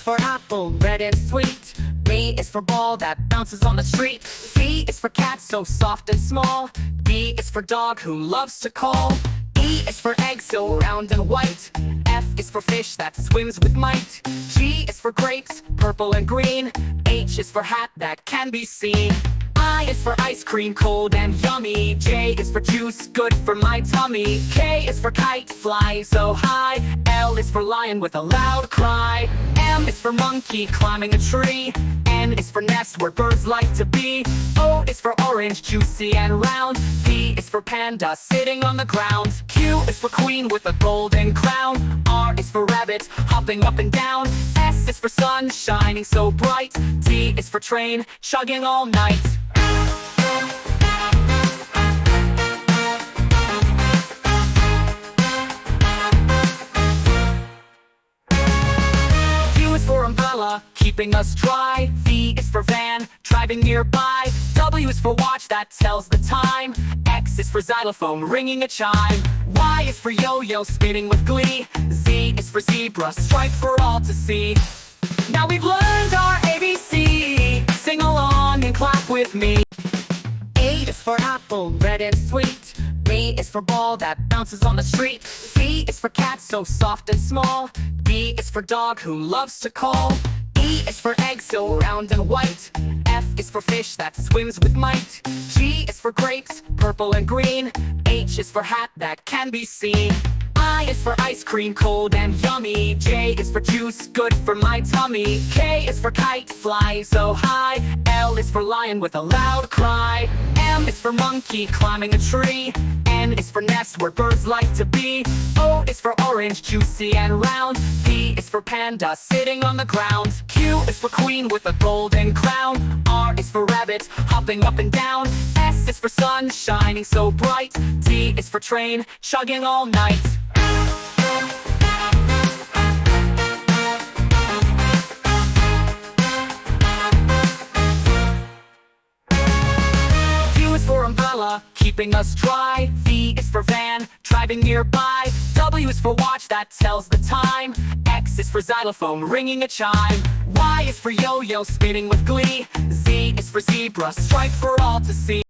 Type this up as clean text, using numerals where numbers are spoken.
for apple, red and sweet. B is for ball that bounces on the street. C is for cat, so soft and small. D is for dog who loves to call. E is for egg, so round and white. F is for fish that swims with might. G is for grapes, purple and green. H is for hat that can be seen. I is for ice cream, cold and yummy. J is for juice, good for my tummy. K is for kite, flying so high. L is for lion with a loud cry. M is for monkey, climbing a tree. N is for nest, where birds like to be. O is for orange, juicy and round. P is for panda, sitting on the ground. Q is for queen with a golden crown. R is for rabbit, hopping up and down. S is for sun, shining so bright. T is for train, chugging all night. U is for umbrella, keeping us dry. V is for van, driving nearby. W is for watch that tells the time. X is for xylophone, ringing a chime. Y is for yo-yo, spinning with glee. Z is for zebra, striped for all to see. Now we've learned our ABC. Sing along and clap with me. A is for apple, red and sweet. B is for ball that bounces on the street. C is for cat, so soft and small. D is for dog who loves to call. E is for egg, so round and white. F is for fish that swims with might. G is for grapes, purple and green. H is for hat that can be seen. I is for ice cream, cold and yummy. J is for juice, good for my tummy. K is for kite, flying so high. L is for lion with a loud cry. M is for monkey, climbing a tree. N is for nest, where birds like to be. O is for orange, juicy and round. P is for panda, sitting on the ground. Q is for queen with a golden crown. R is for rabbit, hopping up and down. S is for sun, shining so bright. T is for train, chugging all night. U is for umbrella, keeping us dry. V is for van, driving nearby. W is for watch that tells the time. X is for xylophone, ringing a chime. Y is for yo-yo, spinning with glee. Z is for zebra, striped for all to see.